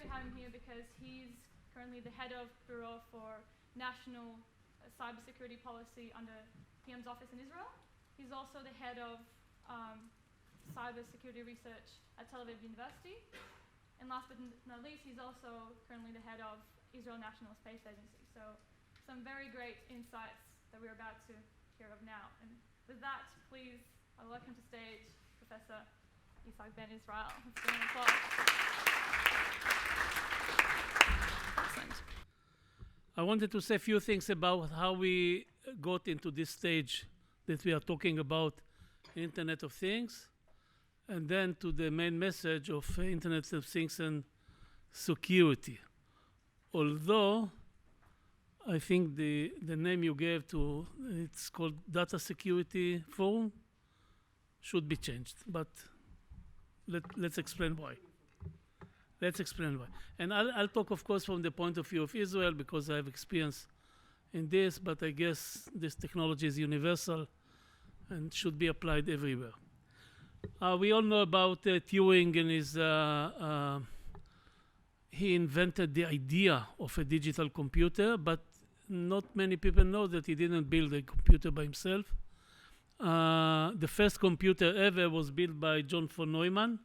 to have him here because he's currently the head of Bureau for National Cybersecurity Policy under PM's office in Israel. He's also the head of cybersecurity research at Tel Aviv University. And last but not least, he's also currently the head of Israel National Space Agency. So some very great insights that we're about to hear of now. And with that, please, I welcome to stage Professor Yitzhak Ben Israel. Let's give him an applause. Excellent. I wanted to say a few things about how we got into this stage that we are talking about Internet of Things, and then to the main message of Internet of Things and security. Although I think the name you gave to it's called Data Security Forum should be changed, but let's explain why. Let's explain why. And I'll talk, of course, from the point of view of Israel because I have experience in this, but I guess this technology is universal and should be applied everywhere. We all know about Turing and his, he invented the idea of a digital computer, but not many people know that he didn't build a computer by himself. The first computer ever was built by John von Neumann.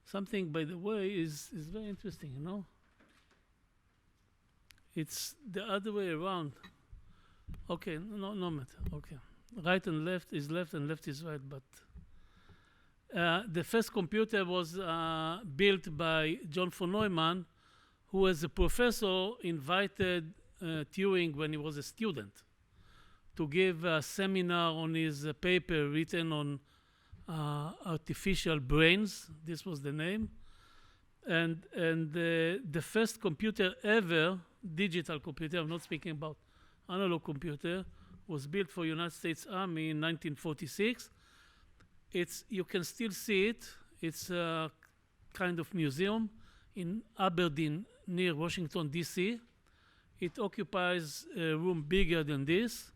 Something, by the way, is very interesting, you know? It's the other way around. Okay, no matter, okay. Right and left is left and left is right, but the first computer was built by John von Neumann, who as a professor invited Turing when he was a student to give a seminar on his paper written on artificial brains. This was the name. And the first computer ever, digital computer, I'm not speaking about analog computer, was built for United States Army in 1946. You can still see it. It's a kind of museum in Aberdeen near Washington, D.C. It occupies a room bigger than this.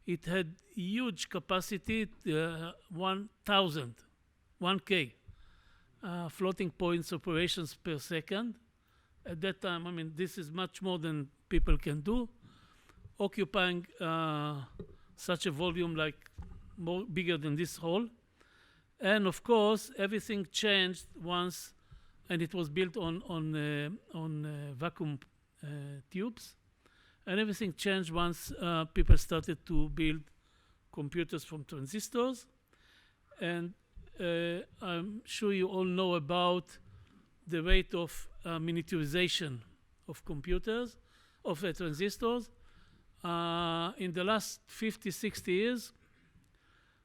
It had huge capacity, 1K floating points operations per second. At that time, I mean, this is much more than people can do. Occupying such a volume like bigger than this hall. And of course, everything changed once, and it was built on vacuum tubes. And everything changed once people started to build computers from transistors. And I'm sure you all know about the rate of miniaturization of computers, of transistors. In the last 50, 60 years,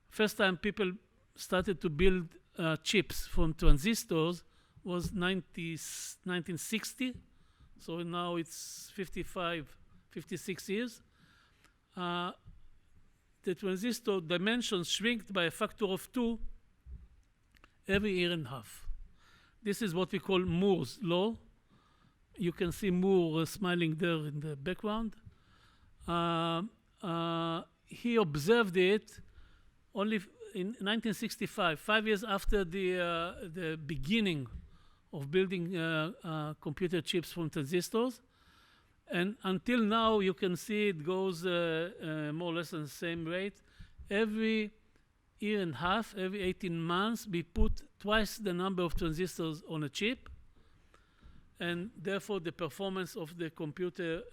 first time people started to build chips from transistors was 1960. So now it's 56 years. The transistor dimensions shrink by a factor of 2 every year and a half. This is what we call Moore's law. You can see Moore smiling there in the background. He observed it only in 1965, 5 years after the beginning of building computer chips from transistors. And until now, you can see it goes more or less at the same rate. Every year and a half, every 18 months, we put twice the number of transistors on a chip. And therefore, the performance of the computer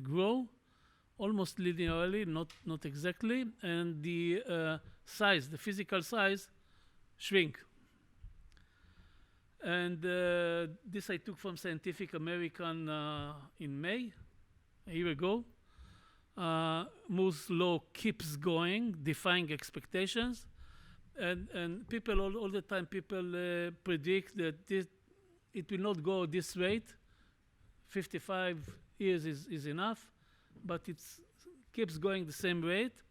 grow almost linearly, not exactly. And the size, the physical size, shrink. And this I took from Scientific American in May, a year ago. Moore's law keeps going, defying expectations. And people all the time, people predict that it will not go this rate. 55 years is enough, but it keeps going the same rate.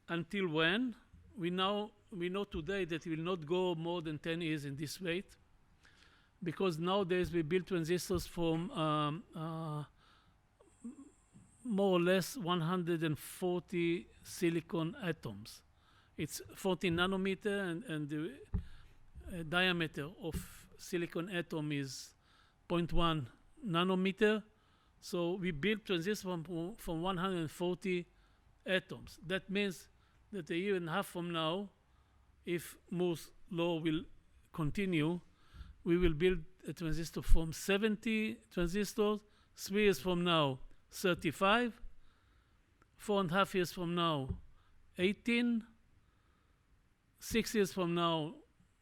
Until when? We know today that it will not go more than 10 years in this rate, because nowadays we build transistors from more or less 140 silicon atoms. It's 14 nanometer, and the diameter of silicon atom is 0.1 nanometer. So we built transistors from 140 atoms. That means that a year and a half from now, if Moore's law will continue, we will build a transistor from 70 transistors. 3 years from now, 35. 4.5 years from now, 18. 6 years from now,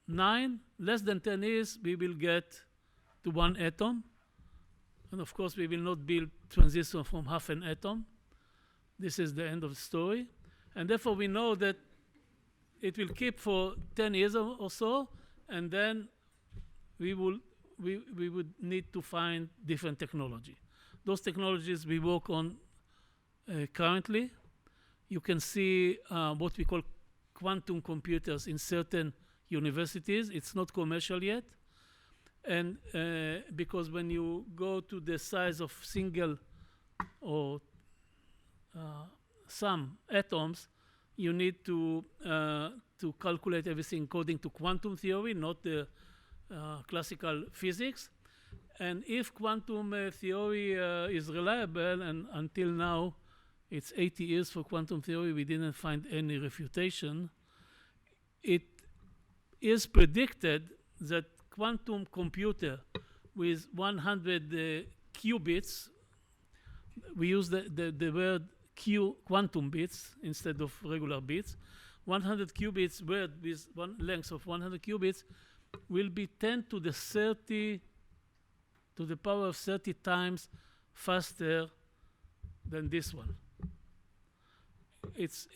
9. Less than 10 years, we will get to 1 atom. And of course, we will not build transistor from half an atom. This is the end of the story. And therefore, we know that it will keep for 10 years or so, and then we would need to find different technology. Those technologies we work on currently. You can see what we call quantum computers in certain universities. It's not commercial yet. And because when you go to the size of single or some atoms, you need to calculate everything according to quantum theory, not the classical physics. And if quantum theory is reliable, and until now it's 80 years for quantum theory, we didn't find any refutation, it is predicted that quantum computer with 100 qubits, we use the word quantum bits instead of regular bits, 100 qubits word with one length of 100 qubits will be 10 to the 30 to the power of 30 times faster than this one. It's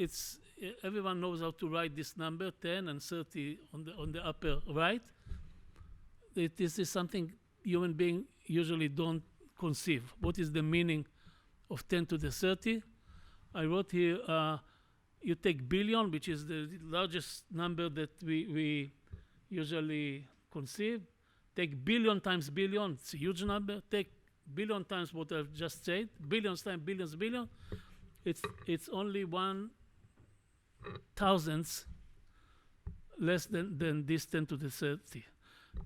everyone knows how to write this number, 10 and 30 on the upper right. This is something human beings usually don't conceive. What is the meaning of 10 to the 30? I wrote here, you take billion, which is the largest number that we usually conceive. Take billion times billion, it's a huge number. Take billion times what I've just said, billions times billions, billion. It's only 1/1000th less than this 10 to the 30.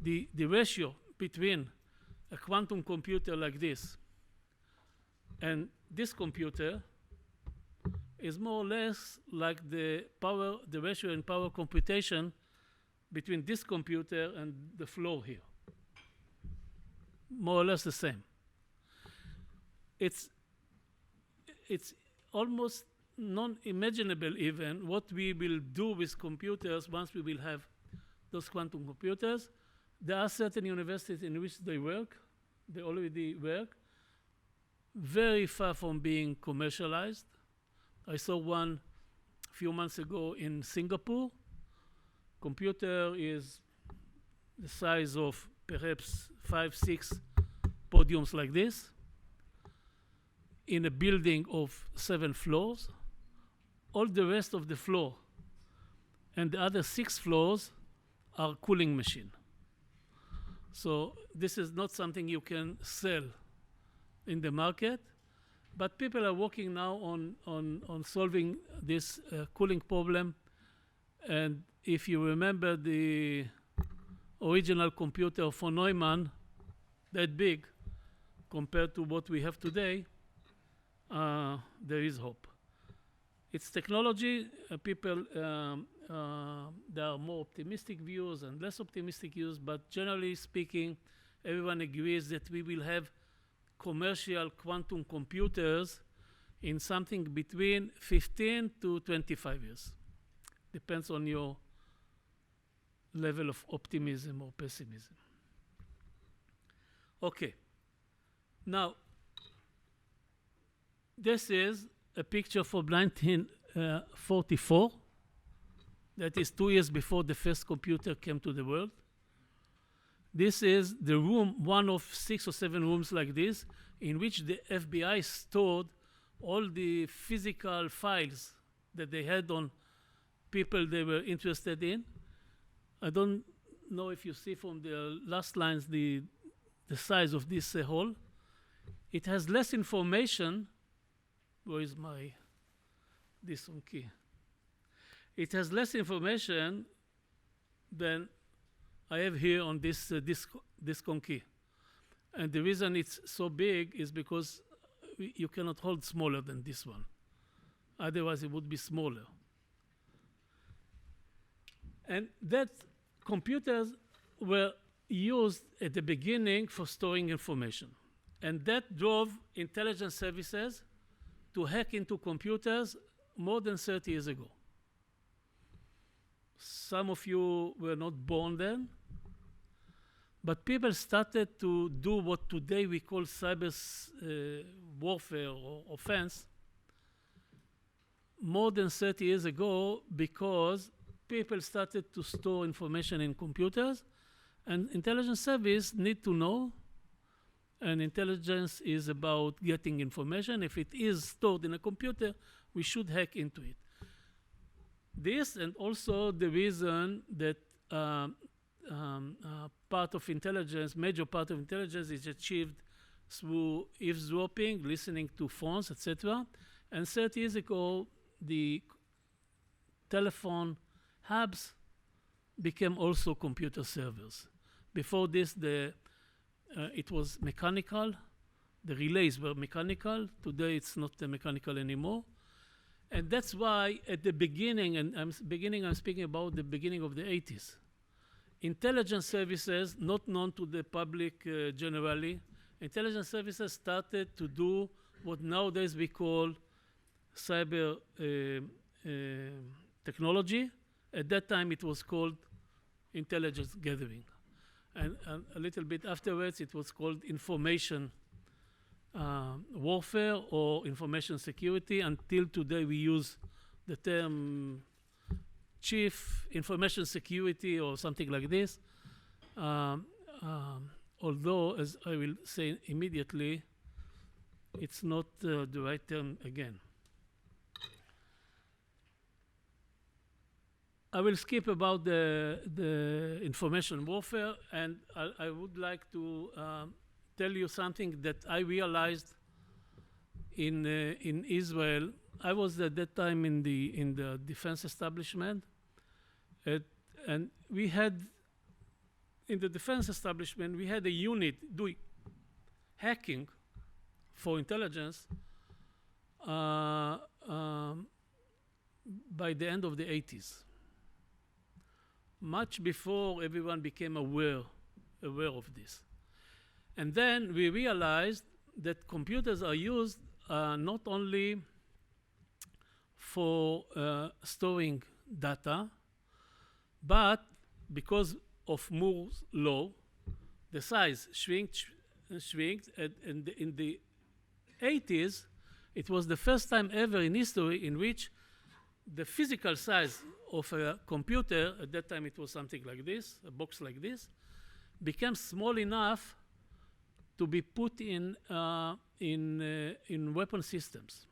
The ratio between a quantum computer like this and this computer is more or less like the ratio in power computation between this computer and the floor here. More or less the same. It's almost non-imaginable even what we will do with computers once we will have those quantum computers. There are certain universities in which they already work, very far from being commercialized. I saw one a few months ago in Singapore. Computer is the size of perhaps 5-6 podiums like this in a building of 7 floors. All the rest of the floor and the other 6 floors are cooling machine. So this is not something you can sell in the market, but people are working now on solving this cooling problem. And if you remember the original computer for Neumann, that big compared to what we have today, there is hope. It's technology. People, there are more optimistic views and less optimistic views, but generally speaking, everyone agrees that we will have commercial quantum computers in something between 15 to 25 years. Depends on your level of optimism or pessimism. Okay. Now, this is a picture from 1944. That is 2 years before the first computer came to the world. This is the room, one of 6 or 7 rooms like this, in which the FBI stored all the physical files that they had on people they were interested in. I don't know if you see from the last lines the size of this hall. It has less information. Where is this one key? It has less information than I have here on this disk on key. And the reason it's so big is because you cannot hold smaller than this one. Otherwise, it would be smaller. And that computers were used at the beginning for storing information. And that drove intelligence services to hack into computers more than 30 years ago. Some of you were not born then, but people started to do what today we call cyber warfare or offense more than 30 years ago, because people started to store information in computers, and intelligence service need to know, and intelligence is about getting information. If it is stored in a computer, we should hack into it. This, and also the reason that part of intelligence, major part of intelligence, is achieved through eavesdropping, listening to phones, etc. And 30 years ago, the telephone hubs became also computer servers. Before this, it was mechanical. The relays were mechanical. Today, it's not mechanical anymore. And that's why at the beginning, and I'm speaking about the beginning of the 80s, intelligence services, not known to the public generally, intelligence services started to do what nowadays we call cyber technology. At that time, it was called intelligence gathering. And a little bit afterwards, it was called information warfare or information security. Until today, we use the term chief information security or something like this. Although, as I will say immediately, it's not the right term again. I will skip about the information warfare, and I would like to tell you something that I realized in Israel. I was at that time in the defense establishment, and we had in the defense establishment we had a unit doing hacking for intelligence by the end of the 80s. Much before everyone became aware of this. And then we realized that computers are used not only for storing data, but because of Moore's law, the size shrinked, and in the 80s, it was the first time ever in history in which the physical size of a computer, at that time it was something like this, a box like this, became small enough to be put in weapon systems.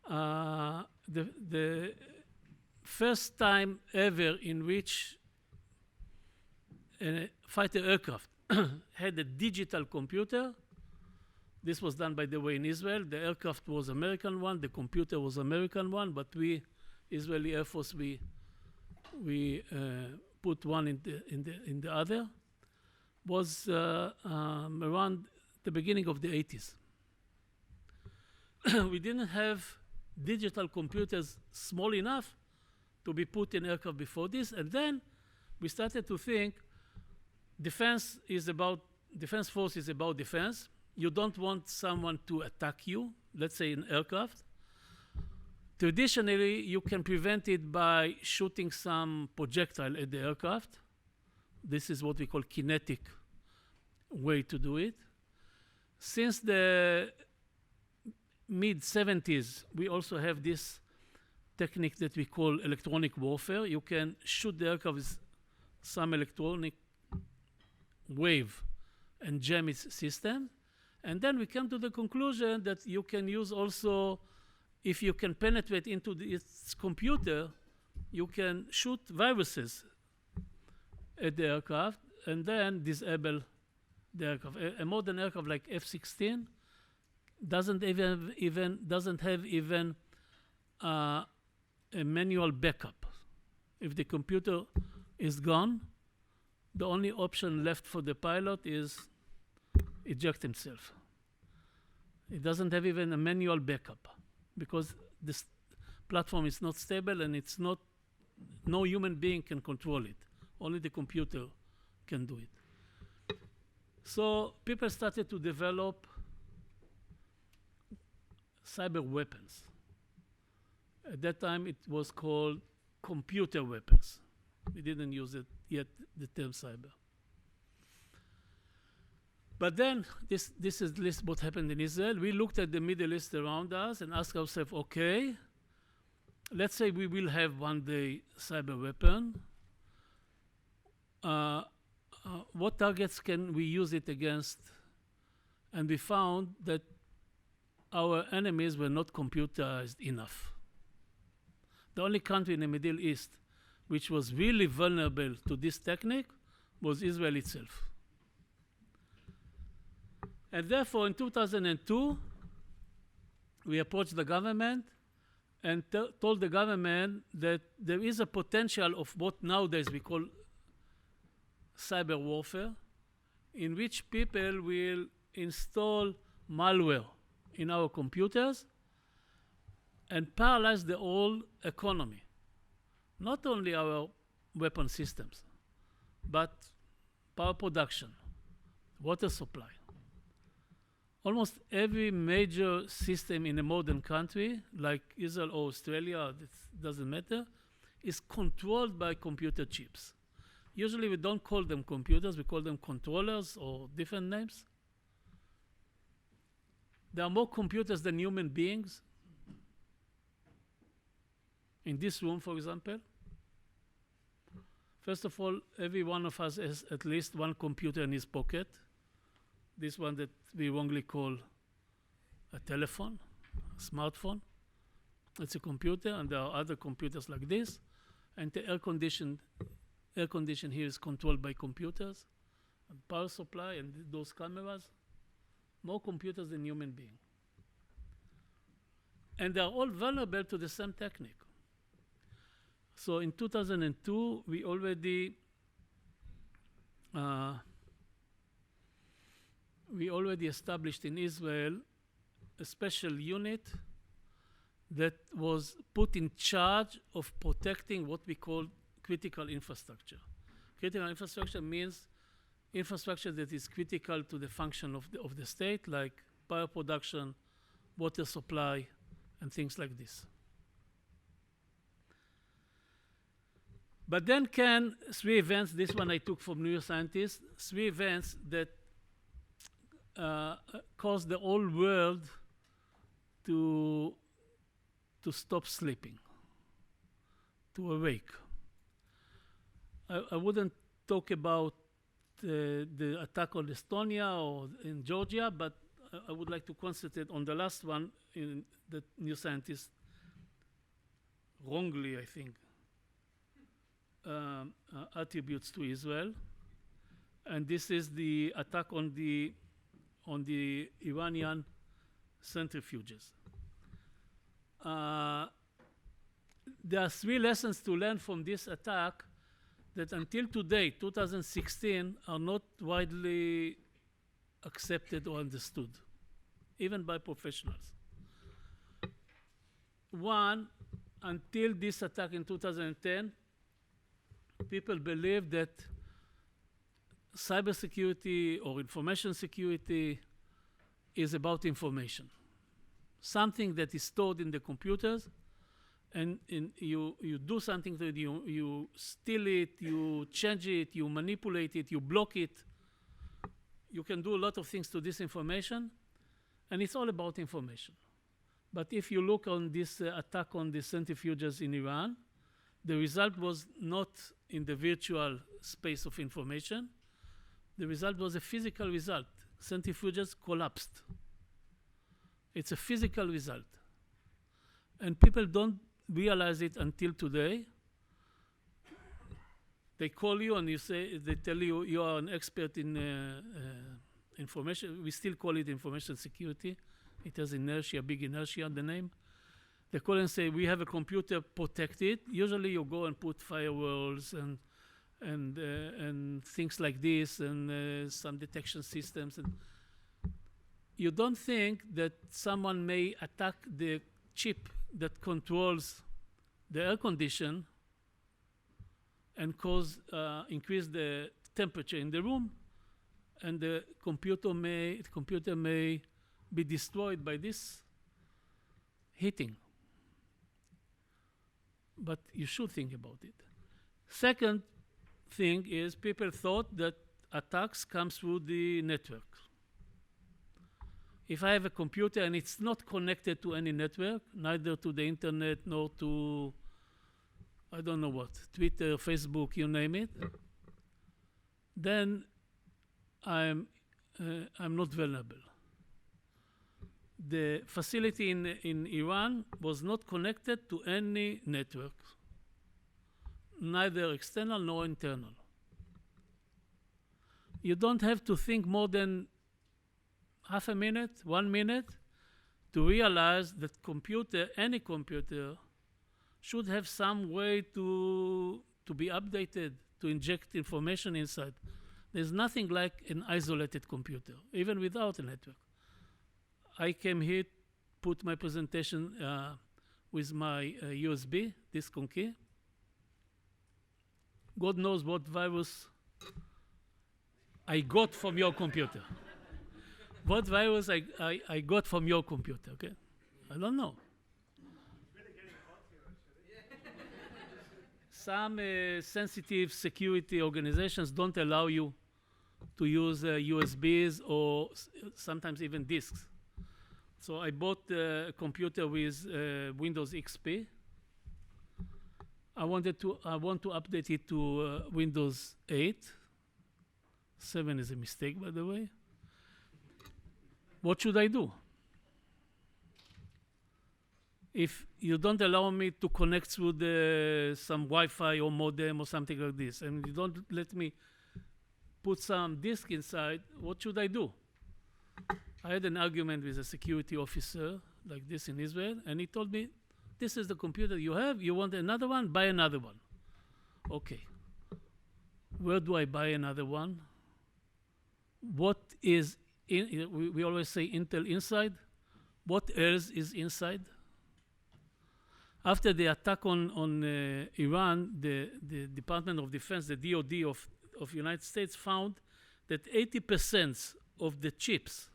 The first time ever in which a fighter aircraft had a digital computer. This was done, by the way, in Israel. The aircraft was American one, the computer was American one, but we, Israeli Air Force, we put one in the other. Was around the beginning of the 80s. We didn't have digital computers small enough to be put in aircraft before this, and then we started to think defense force is about defense. You don't want someone to attack you, let's say an aircraft. Traditionally, you can prevent it by shooting some projectile at the aircraft. This is what we call kinetic way to do it. Since the mid-70s, we also have this technique that we call electronic warfare. You can shoot the aircraft with some electronic wave and jam its system. And then we come to the conclusion that you can use also, if you can penetrate into its computer, you can shoot viruses at the aircraft and then disable the aircraft. A modern aircraft like F-16 doesn't have even a manual backup. If the computer is gone, the only option left for the pilot is eject himself. It doesn't have even a manual backup because this platform is not stable and it's not, no human being can control it. Only the computer can do it. So people started to develop cyber weapons. At that time, it was called computer weapons. We didn't use it yet, the term cyber. But then, this is what happened in Israel. We looked at the Middle East around us and asked ourselves, okay, let's say we will have one day cyber weapon. What targets can we use it against? And we found that our enemies were not computerized enough. The only country in the Middle East which was really vulnerable to this technique was Israel itself. And therefore, in 2002, we approached the government and told the government that there is a potential of what nowadays we call cyber warfare, in which people will install malware in our computers and paralyze the whole economy. Not only our weapon systems, but power production, water supply. Almost every major system in a modern country, like Israel or Australia, it doesn't matter, is controlled by computer chips. Usually we don't call them computers, we call them controllers or different names. There are more computers than human beings. In this room, for example, first of all, every one of us has at least one computer in his pocket. This one that we wrongly call a telephone, a smartphone. It's a computer, and there are other computers like this. And the air condition here is controlled by computers, and power supply, and those cameras. More computers than human beings. And they're all vulnerable to the same technique. So in 2002, we already established in Israel a special unit that was put in charge of protecting what we call critical infrastructure. Critical infrastructure means infrastructure that is critical to the function of the state, like power production, water supply, and things like this. But then came three events, this one I took from neuroscientists, three events that caused the whole world to stop sleeping, to awake. I wouldn't talk about the attack on Estonia or in Georgia, but I would like to concentrate on the last one that neuroscientists wrongly, I think, attributes to Israel. And this is the attack on the Iranian centrifuges. There are three lessons to learn from this attack that until today, 2016, are not widely accepted or understood, even by professionals. One, until this attack in 2010, people believed that cybersecurity or information security is about information. Something that is stored in the computers, and you do something to it, you steal it, you change it, you manipulate it, you block it. You can do a lot of things to this information, and it's all about information. But if you look on this attack on the centrifuges in Iran, the result was not in the virtual space of information. The result was a physical result. Centrifuges collapsed. It's a physical result. And people don't realize it until today. They call you and they tell you you are an expert in information. We still call it information security. It has inertia, big inertia, the name. They call and say, we have a computer, protect it. Usually you go and put firewalls and things like this and some detection systems. And you don't think that someone may attack the chip that controls the air condition and increase the temperature in the room, and the computer may be destroyed by this heating. But you should think about it. Second thing is people thought that attacks come through the network. If I have a computer and it's not connected to any network, neither to the internet nor to, I don't know what, Twitter, Facebook, you name it, then I'm not vulnerable. The facility in Iran was not connected to any network, neither external nor internal. You don't have to think more than half a minute, 1 minute, to realize that any computer, should have some way to be updated, to inject information inside. There's nothing like an isolated computer, even without a network. I came here, put my presentation with my USB, disk on key. God knows what virus I got from your computer. What virus I got from your computer, okay? I don't know. Some sensitive security organizations don't allow you to use USBs or sometimes disks. disks. So I bought a computer with Windows XP. I want to update it to Windows 8. 7 is a mistake, by the way. What should I do? If you don't allow me to connect through some Wi-Fi or modem or something like this, and you don't let me put some disk inside, what should I do? I had an argument with a security officer like this in Israel, and he told me, this is the computer you have, you want another one, buy another one. Okay. Where do I buy another one? What is we always say Intel inside. What else is inside? After the attack on Iran, the Department of Defense, the DoD of United States, found that 80% of the chips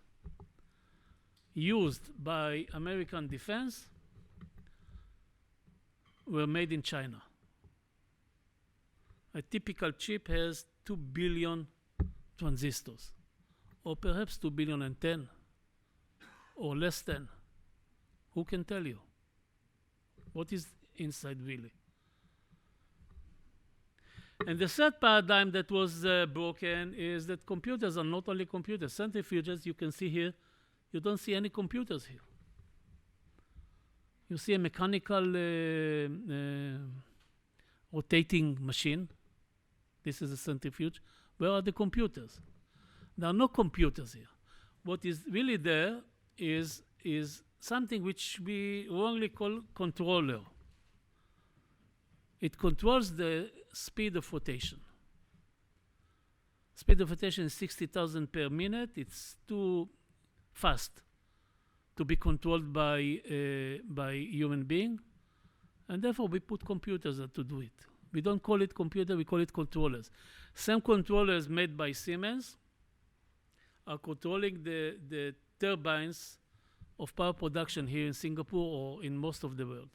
used by American defense were made in China. A typical chip has 2 billion transistors, or perhaps 2 billion and 10, or less than. Who can tell you? What is inside really? And the third paradigm that was broken is that computers are not only computers. Centrifuges, you can see here, you don't see any computers here. You see a mechanical rotating machine. This is a centrifuge. Where are the computers? There are no computers here. What is really there is something which we wrongly call controller. It controls the speed of rotation. Speed of rotation is 60,000 per minute. It's too fast to be controlled by human being, and therefore we put computers to do it. We don't call it computer, we call it controllers. Some controllers made by Siemens are controlling the turbines of power production here in Singapore or in most of the world.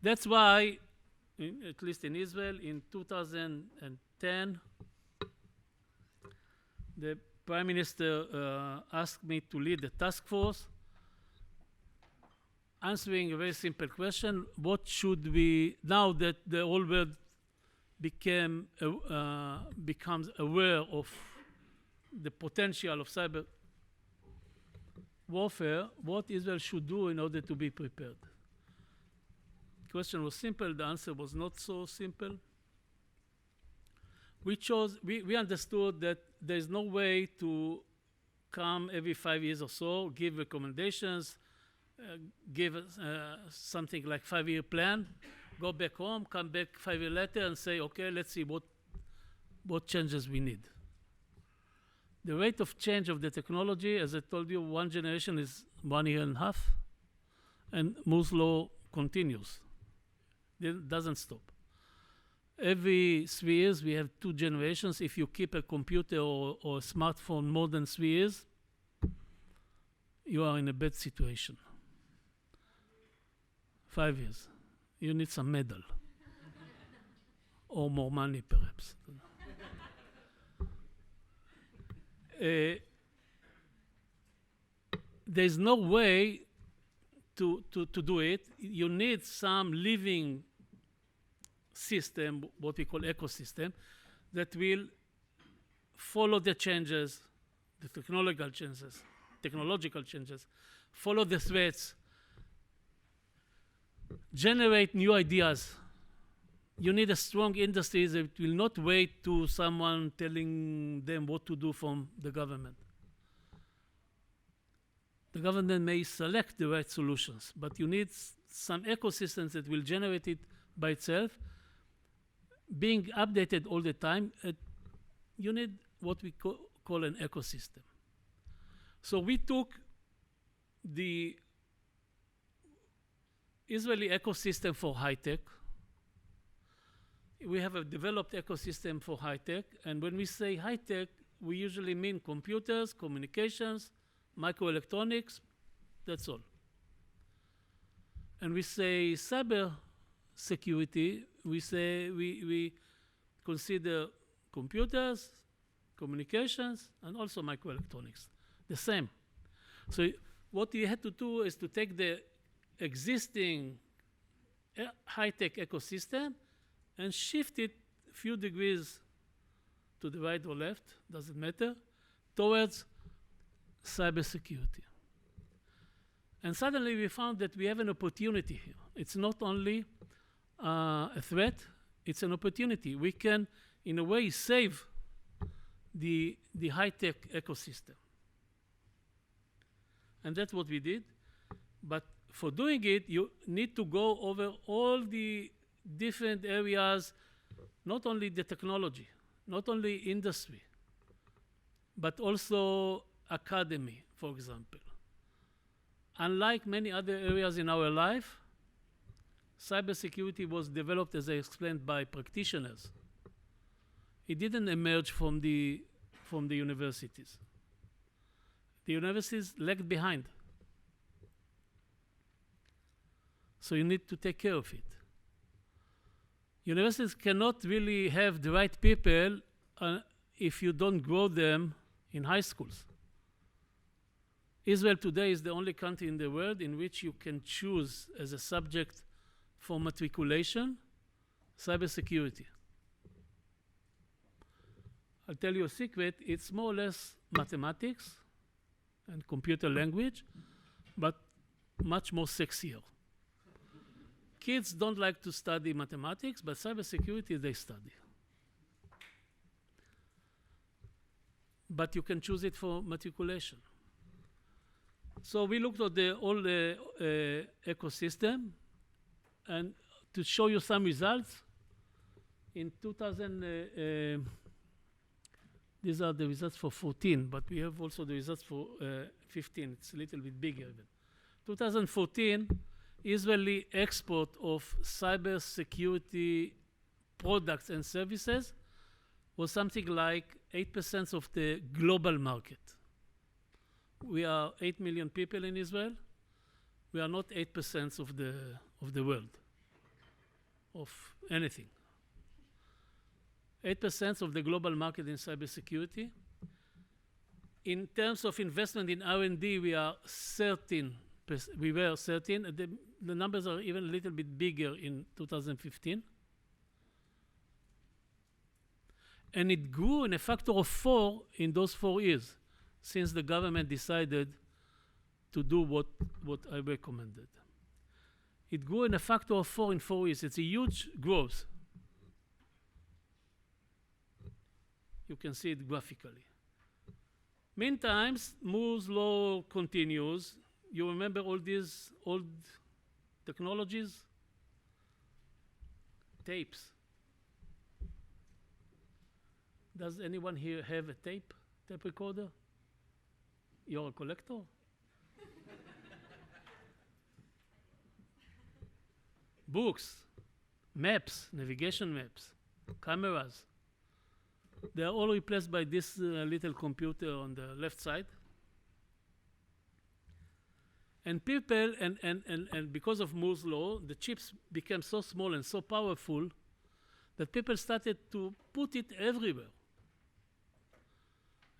That's why, at least in Israel, in 2010, the Prime Minister asked me to lead a task force answering a very simple question: what should we, now that the whole world becomes aware of the potential of cyber warfare, what Israel should do in order to be prepared? The question was simple, the answer was not so simple. We understood that there is no way to come every 5 years or so, give recommendations, give something like 5-year plan, go back home, come back 5 years later and say, okay, let's see what changes we need. The rate of change of the technology, as I told you, one generation is 1.5 years, and Moore's law continues. It doesn't stop. Every 3 years, we have 2 generations. If you keep a computer or a smartphone more than 3 years, you are in a bad situation. 5 years. You need some medal. Or more money, perhaps. There's no way to do it. You need some living system, what we call ecosystem, that will follow the changes, the technological changes, follow the threats, generate new ideas. You need a strong industry that will not wait to someone telling them what to do from the government. The government may select the right solutions, but you need some ecosystems that will generate it by itself, being updated all the time. You need what we call an ecosystem. So we took the Israeli ecosystem for high-tech. We have a developed ecosystem for high-tech, and when we say high-tech, we usually mean computers, communications, microelectronics, that's all. And we say cyber security, we consider computers, communications, and also microelectronics, the same. So what you had to do is to take the existing high-tech ecosystem and shift it a few degrees to the right or left, doesn't matter, towards cybersecurity. And suddenly we found that we have an opportunity here. It's not only a threat, it's an opportunity. We can, in a way, save the high-tech ecosystem. And that's what we did. But for doing it, you need to go over all the different areas, not only the technology, not only industry, but also academy, for example. Unlike many other areas in our life, cybersecurity was developed, as I explained, by practitioners. It didn't emerge from the universities. The universities lagged behind. So you need to take care of it. Universities cannot really have the right people if you don't grow them in high schools. Israel today is the only country in the world in which you can choose as a subject for matriculation cybersecurity. I'll tell you a secret, it's more or less mathematics and computer language, but much more sexier. Kids don't like to study mathematics, but cybersecurity they study. But you can choose it for matriculation. So we looked at all the ecosystem, and to show you some results, in 2000, these are the results for 14, but we have also the results for 15. It's a little bit bigger even. 2014, Israeli export of cybersecurity products and services was something like 8% of the global market. We are 8 million people in Israel. We are not 8% of the world, of anything. 8% of the global market in cybersecurity. In terms of investment in R&D, we are 13%. We were 13. The numbers are even a little bit bigger in 2015. And it grew in a factor of 4 in those 4 years, since the government decided to do what I recommended. It grew in a factor of 4 in 4 years. It's a huge growth. You can see it graphically. Meantime, Moore's law continues. You remember all these old technologies? Tapes. Does anyone here have a tape recorder? You're a collector? Books, maps, navigation maps, cameras. They are all replaced by this little computer on the left side. And people, and because of Moore's law, the chips became so small and so powerful that people started to put it everywhere.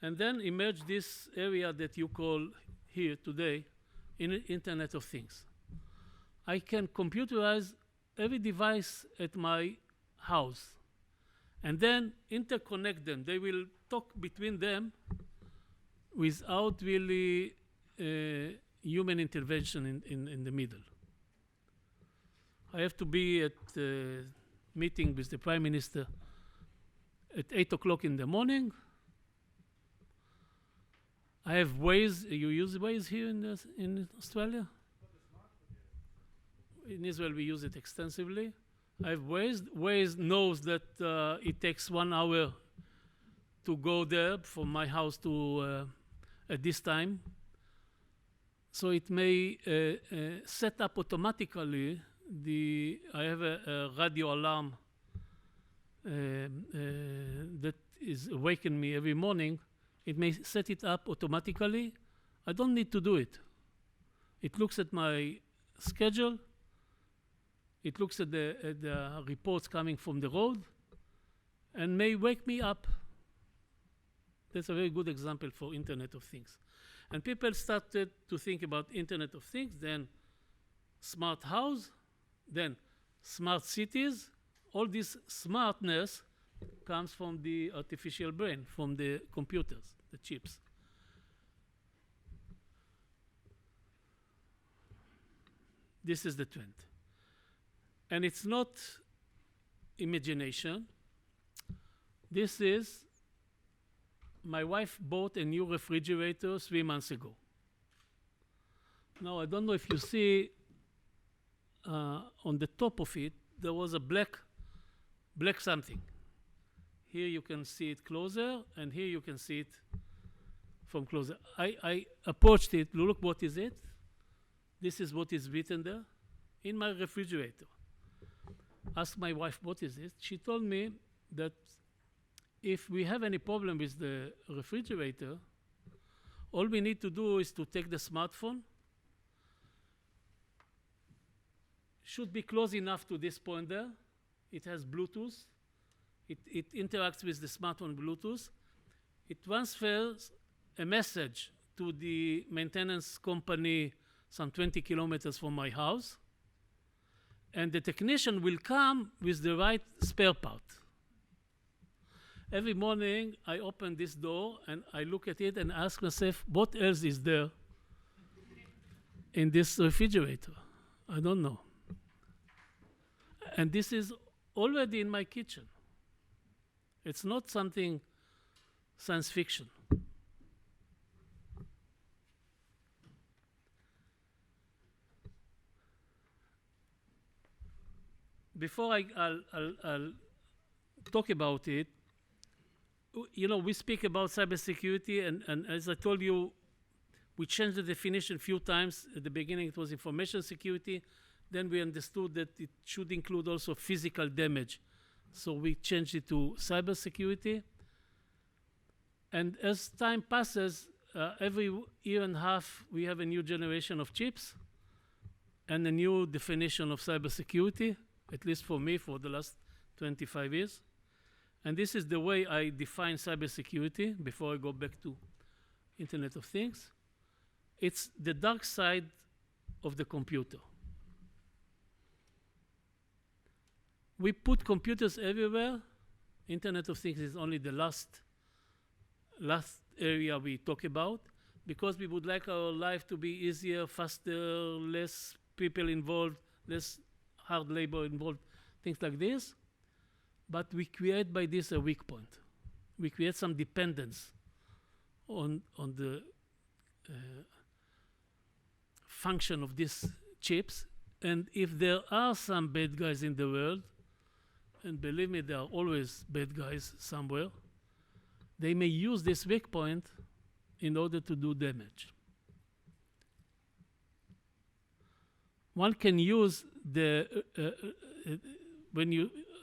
And then emerged this area that you call here today Internet of Things. I can computerize every device at my house and then interconnect them. They will talk between them without really human intervention in the middle. I have to be at a meeting with the Prime Minister at 8 o'clock in the morning. I have Waze. You use Waze here in Australia? In Israel, we use it extensively. I have Waze. Waze knows that it takes 1 hour to go there from my house to at this time. So it may set up automatically I have a radio alarm that is awaken me every morning. It may set it up automatically. I don't need to do it. It looks at my schedule. It looks at the reports coming from the road and may wake me up. That's a very good example for Internet of Things. And people started to think about Internet of Things, then smart house, then smart cities. All this smartness comes from the artificial brain, from the computers, the chips. This is the trend. And it's not imagination. This is, my wife bought a new refrigerator 3 months ago. Now, I don't know if you see on the top of it, there was a black something. Here you can see it closer, and here you can see it from closer. I approached it. Look, what is it? This is what is written there in my refrigerator. Asked my wife, what is it? She told me that if we have any problem with the refrigerator, all we need to do is to take the smartphone, should be close enough to this point there. It has Bluetooth. It interacts with the smartphone Bluetooth. It transfers a message to the maintenance company some 20 kilometers from my house, and the technician will come with the right spare part. Every morning, I open this door and I look at it and ask myself, what else is there in this refrigerator? I don't know. And this is already in my kitchen. It's not something science fiction. Before I'll talk about it, you know, we speak about cybersecurity, and as I told you, we changed the definition a few times. At the beginning, it was information security. Then we understood that it should include also physical damage. So we changed it to cybersecurity. And as time passes, every year and a half, we have a new generation of chips and a new definition of cybersecurity, at least for me, for the last 25 years. And this is the way I define cybersecurity before I go back to Internet of Things. It's the dark side of the computer. We put computers everywhere. Internet of Things is only the last area we talk about, because we would like our life to be easier, faster, less people involved, less hard labor involved, things like this. But we create by this a weak point. We create some dependence on the function of these chips. And if there are some bad guys in the world, and believe me, there are always bad guys somewhere, they may use this weak point in order to do damage. One can use the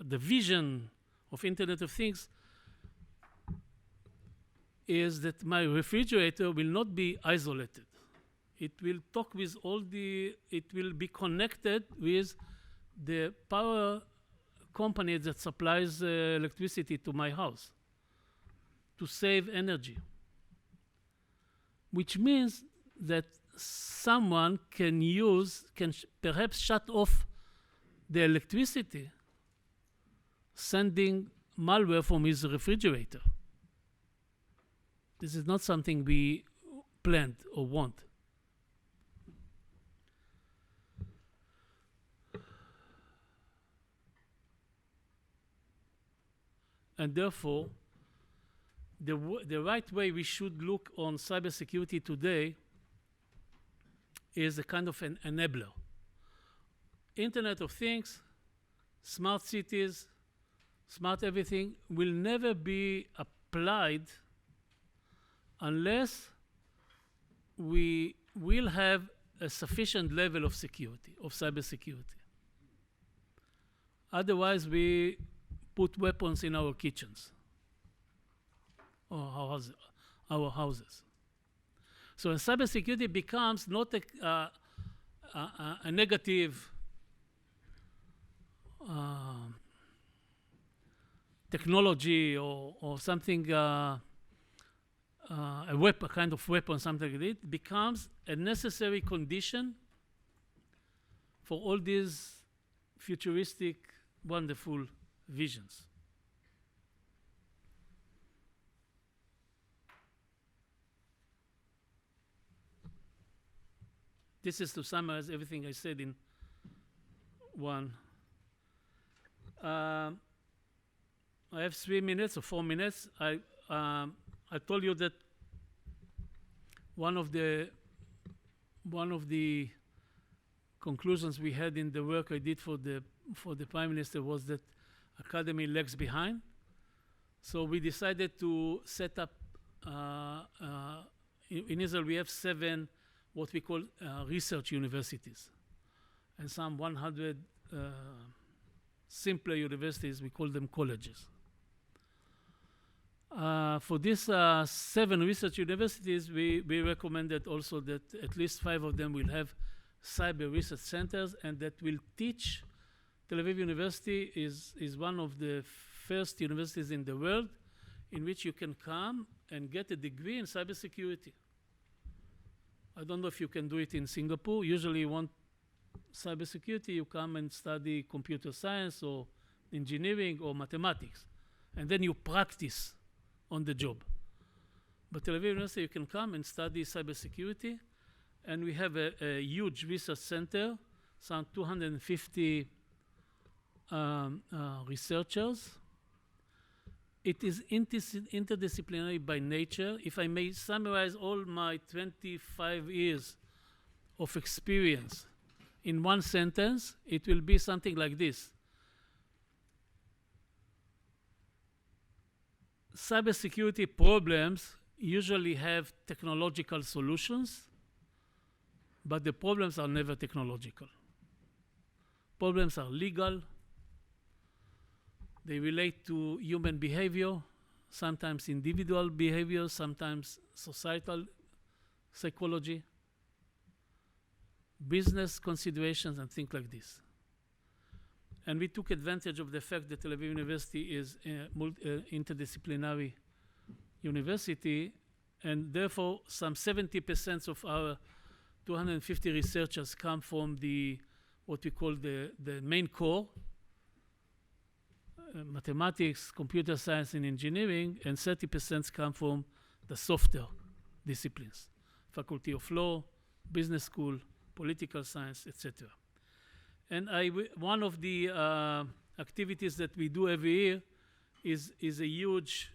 vision of Internet of Things is that my refrigerator will not be isolated. It will talk with it will be connected with the power company that supplies electricity to my house to save energy, which means that someone can perhaps shut off the electricity, sending malware from his refrigerator. This is not something we planned or want. And therefore, the right way we should look on cybersecurity today is a kind of an enabler. Internet of Things, smart cities, smart everything will never be applied unless we will have a sufficient level of security, of cybersecurity. Otherwise, we put weapons in our kitchens or our houses. So cybersecurity becomes not a negative technology or something, a kind of weapon, something like that. It becomes a necessary condition for all these futuristic, wonderful visions. This is to summarize everything I said in one. I have 3 minutes or 4 minutes. I told you that one of the conclusions we had in the work I did for the Prime Minister was that academy lags behind. So we decided to set up, in Israel we have 7 what we call research universities, and some 100 simpler universities, we call them colleges. For these 7 research universities, we recommended also that at least 5 of them will have cyber research centers, and that will teach. Tel Aviv University is one of the first universities in the world in which you can come and get a degree in cybersecurity. I don't know if you can do it in Singapore. Usually you want cybersecurity, you come and study computer science or engineering or mathematics, and then you practice on the job. But Tel Aviv University, you can come and study cybersecurity, and we have a huge research center, some 250 researchers. It is interdisciplinary by nature. If I may summarize all my 25 years of experience in one sentence, it will be something like this. Cybersecurity problems usually have technological solutions, but the problems are never technological. Problems are legal. They relate to human behavior, sometimes individual behavior, sometimes societal psychology, business considerations, and things like this. And we took advantage of the fact that Tel Aviv University is a interdisciplinary university, and therefore some 70% of our 250 researchers come from what we call the main core, mathematics, computer science, and engineering, and 30% come from the softer disciplines, Faculty of Law, Business School, Political Science, etc. And one of the activities that we do every year is a huge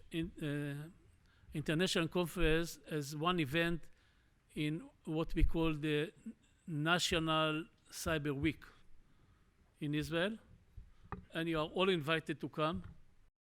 international conference as one event in what we call the National Cyber Week in Israel. And you are all invited to come.